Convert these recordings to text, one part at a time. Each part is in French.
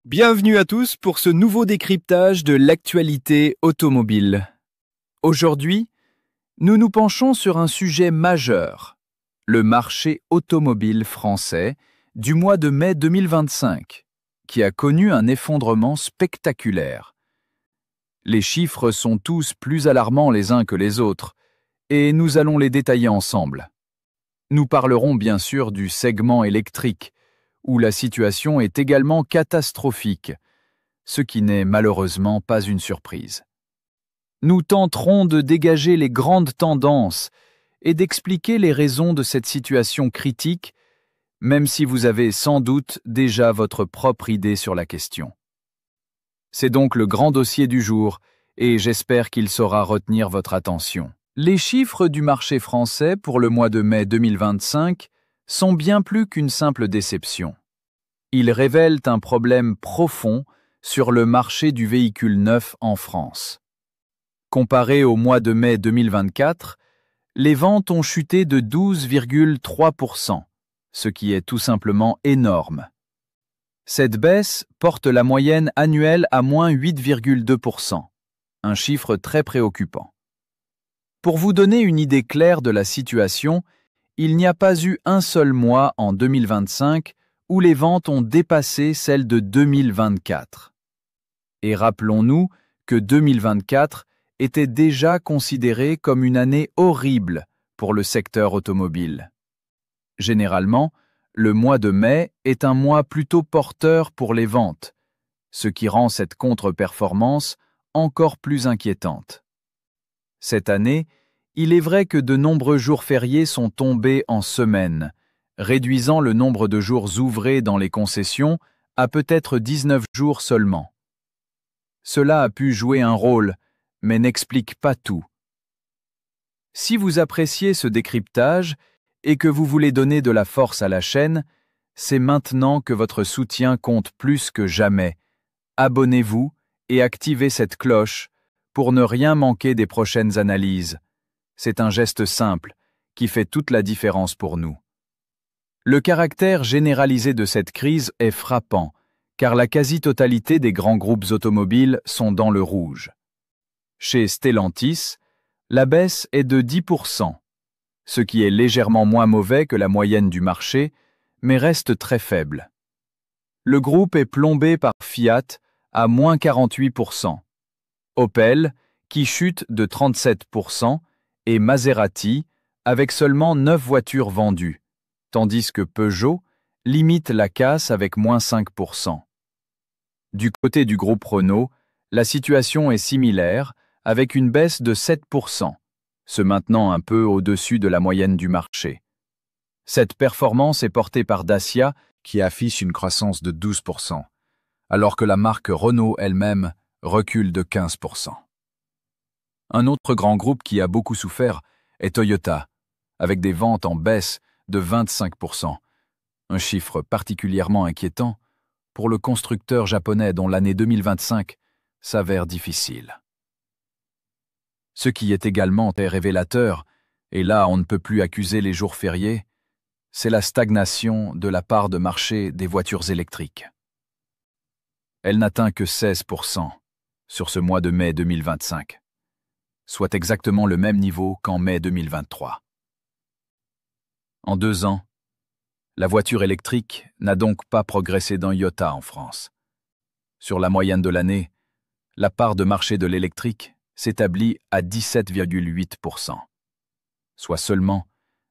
Bienvenue à tous pour ce nouveau décryptage de l'actualité automobile. Aujourd'hui, nous nous penchons sur un sujet majeur, le marché automobile français du mois de mai 2025, qui a connu un effondrement spectaculaire. Les chiffres sont tous plus alarmants les uns que les autres, et nous allons les détailler ensemble. Nous parlerons bien sûr du segment électrique, où la situation est également catastrophique, ce qui n'est malheureusement pas une surprise. Nous tenterons de dégager les grandes tendances et d'expliquer les raisons de cette situation critique, même si vous avez sans doute déjà votre propre idée sur la question. C'est donc le grand dossier du jour, et j'espère qu'il saura retenir votre attention. Les chiffres du marché français pour le mois de mai 2025 sont bien plus qu'une simple déception. Ils révèlent un problème profond sur le marché du véhicule neuf en France. Comparé au mois de mai 2024, les ventes ont chuté de 12,3%, ce qui est tout simplement énorme. Cette baisse porte la moyenne annuelle à moins 8,2%, un chiffre très préoccupant. Pour vous donner une idée claire de la situation, il n'y a pas eu un seul mois en 2025 où les ventes ont dépassé celles de 2024. Et rappelons-nous que 2024 était déjà considérée comme une année horrible pour le secteur automobile. Généralement, le mois de mai est un mois plutôt porteur pour les ventes, ce qui rend cette contre-performance encore plus inquiétante. Cette année, il est vrai que de nombreux jours fériés sont tombés en semaine, réduisant le nombre de jours ouvrés dans les concessions à peut-être 19 jours seulement. Cela a pu jouer un rôle, mais n'explique pas tout. Si vous appréciez ce décryptage et que vous voulez donner de la force à la chaîne, c'est maintenant que votre soutien compte plus que jamais. Abonnez-vous et activez cette cloche pour ne rien manquer des prochaines analyses. C'est un geste simple qui fait toute la différence pour nous. Le caractère généralisé de cette crise est frappant, car la quasi-totalité des grands groupes automobiles sont dans le rouge. Chez Stellantis, la baisse est de 10%, ce qui est légèrement moins mauvais que la moyenne du marché, mais reste très faible. Le groupe est plombé par Fiat à moins 48%, Opel, qui chute de 37%, et Maserati, avec seulement 9 voitures vendues, tandis que Peugeot limite la casse avec moins 5%. Du côté du groupe Renault, la situation est similaire, avec une baisse de 7%, se maintenant un peu au-dessus de la moyenne du marché. Cette performance est portée par Dacia, qui affiche une croissance de 12%, alors que la marque Renault elle-même recule de 15%. Un autre grand groupe qui a beaucoup souffert est Toyota, avec des ventes en baisse de 25%, un chiffre particulièrement inquiétant pour le constructeur japonais dont l'année 2025 s'avère difficile. Ce qui est également très révélateur, et là on ne peut plus accuser les jours fériés, c'est la stagnation de la part de marché des voitures électriques. Elle n'atteint que 16% sur ce mois de mai 2025, soit exactement le même niveau qu'en mai 2023. En 2 ans, la voiture électrique n'a donc pas progressé d'un iota en France. Sur la moyenne de l'année, la part de marché de l'électrique s'établit à 17,8%, soit seulement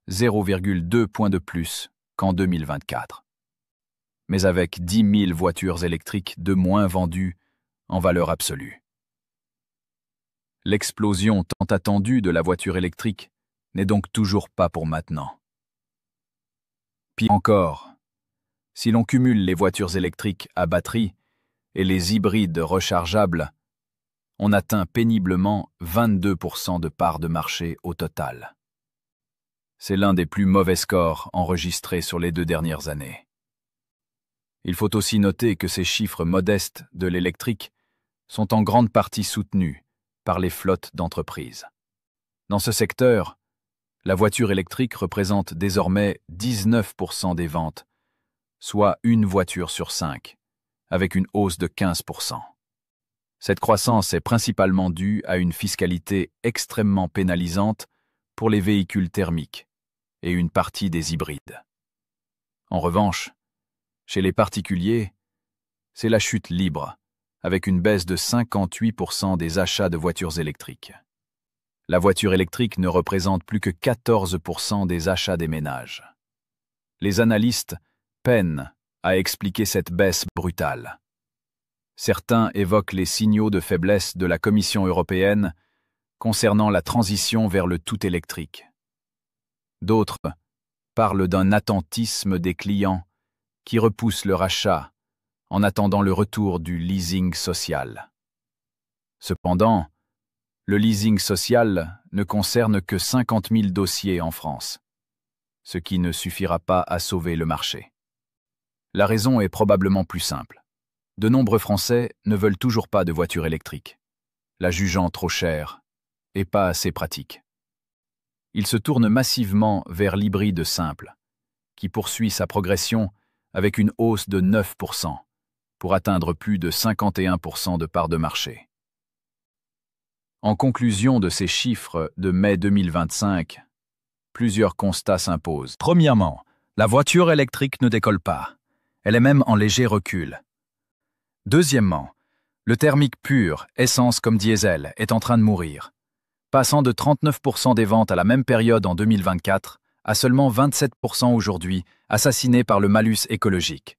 0,2 points de plus qu'en 2024. Mais avec 10 000 voitures électriques de moins vendues en valeur absolue. L'explosion tant attendue de la voiture électrique n'est donc toujours pas pour maintenant. Pire encore, si l'on cumule les voitures électriques à batterie et les hybrides rechargeables, on atteint péniblement 22% de part de marché au total. C'est l'un des plus mauvais scores enregistrés sur les 2 dernières années. Il faut aussi noter que ces chiffres modestes de l'électrique sont en grande partie soutenus par les flottes d'entreprises. Dans ce secteur, la voiture électrique représente désormais 19% des ventes, soit une voiture sur 5, avec une hausse de 15%. Cette croissance est principalement due à une fiscalité extrêmement pénalisante pour les véhicules thermiques et une partie des hybrides. En revanche, chez les particuliers, c'est la chute libre, avec une baisse de 58% des achats de voitures électriques. La voiture électrique ne représente plus que 14% des achats des ménages. Les analystes peinent à expliquer cette baisse brutale. Certains évoquent les signaux de faiblesse de la Commission européenne concernant la transition vers le tout électrique. D'autres parlent d'un attentisme des clients qui repoussent leur achat en attendant le retour du leasing social. Cependant, le leasing social ne concerne que 50 000 dossiers en France, ce qui ne suffira pas à sauver le marché. La raison est probablement plus simple. De nombreux Français ne veulent toujours pas de voiture électrique, la jugeant trop chère et pas assez pratique. Ils se tournent massivement vers l'hybride simple, qui poursuit sa progression avec une hausse de 9%, pour atteindre plus de 51% de part de marché. En conclusion de ces chiffres de mai 2025, plusieurs constats s'imposent. Premièrement, la voiture électrique ne décolle pas. Elle est même en léger recul. Deuxièmement, le thermique pur, essence comme diesel, est en train de mourir, passant de 39% des ventes à la même période en 2024 à seulement 27% aujourd'hui, assassiné par le malus écologique.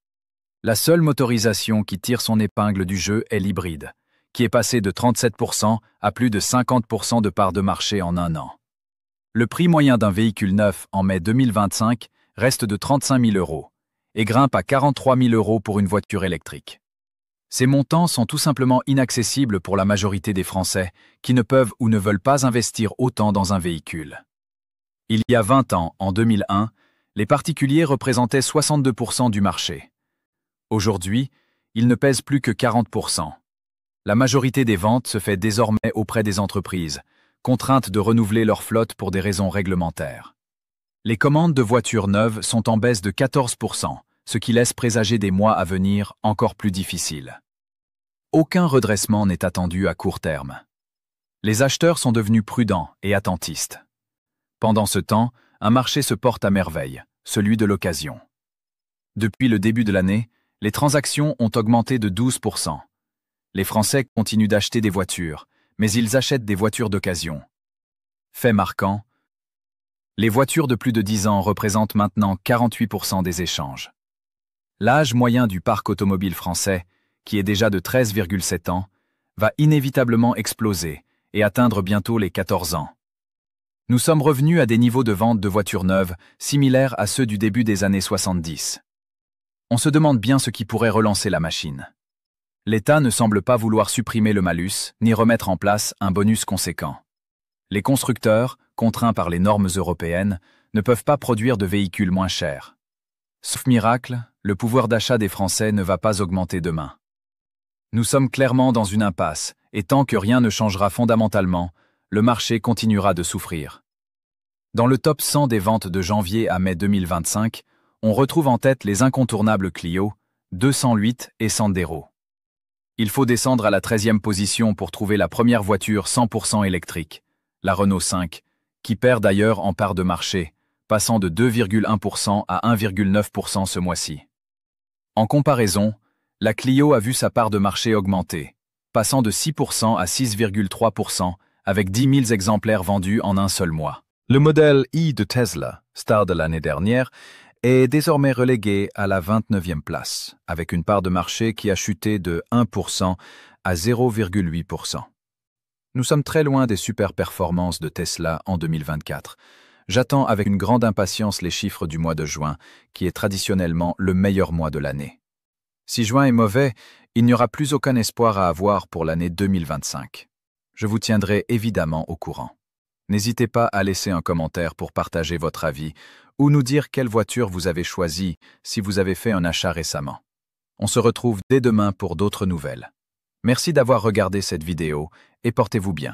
La seule motorisation qui tire son épingle du jeu est l'hybride, qui est passé de 37% à plus de 50% de part de marché en un an. Le prix moyen d'un véhicule neuf en mai 2025 reste de 35 000 € et grimpe à 43 000 € pour une voiture électrique. Ces montants sont tout simplement inaccessibles pour la majorité des Français qui ne peuvent ou ne veulent pas investir autant dans un véhicule. Il y a 20 ans, en 2001, les particuliers représentaient 62% du marché. Aujourd'hui, ils ne pèsent plus que 40%. La majorité des ventes se fait désormais auprès des entreprises, contraintes de renouveler leur flotte pour des raisons réglementaires. Les commandes de voitures neuves sont en baisse de 14%, ce qui laisse présager des mois à venir encore plus difficiles. Aucun redressement n'est attendu à court terme. Les acheteurs sont devenus prudents et attentistes. Pendant ce temps, un marché se porte à merveille, celui de l'occasion. Depuis le début de l'année, les transactions ont augmenté de 12%. Les Français continuent d'acheter des voitures, mais ils achètent des voitures d'occasion. Fait marquant, les voitures de plus de 10 ans représentent maintenant 48% des échanges. L'âge moyen du parc automobile français, qui est déjà de 13,7 ans, va inévitablement exploser et atteindre bientôt les 14 ans. Nous sommes revenus à des niveaux de vente de voitures neuves similaires à ceux du début des années 70. On se demande bien ce qui pourrait relancer la machine. L'État ne semble pas vouloir supprimer le malus, ni remettre en place un bonus conséquent. Les constructeurs, contraints par les normes européennes, ne peuvent pas produire de véhicules moins chers. Sauf miracle, le pouvoir d'achat des Français ne va pas augmenter demain. Nous sommes clairement dans une impasse, et tant que rien ne changera fondamentalement, le marché continuera de souffrir. Dans le top 100 des ventes de janvier à mai 2025, on retrouve en tête les incontournables Clio, 208 et Sandero. Il faut descendre à la 13e position pour trouver la première voiture 100% électrique, la Renault 5, qui perd d'ailleurs en part de marché, passant de 2,1% à 1,9% ce mois-ci. En comparaison, la Clio a vu sa part de marché augmenter, passant de 6% à 6,3%, avec 10 000 exemplaires vendus en un seul mois. Le modèle i de Tesla, star de l'année dernière, est désormais relégué à la 29e place, avec une part de marché qui a chuté de 1% à 0,8%. Nous sommes très loin des super performances de Tesla en 2024. J'attends avec une grande impatience les chiffres du mois de juin, qui est traditionnellement le meilleur mois de l'année. Si juin est mauvais, il n'y aura plus aucun espoir à avoir pour l'année 2025. Je vous tiendrai évidemment au courant. N'hésitez pas à laisser un commentaire pour partager votre avis ou nous dire quelle voiture vous avez choisie si vous avez fait un achat récemment. On se retrouve dès demain pour d'autres nouvelles. Merci d'avoir regardé cette vidéo et portez-vous bien.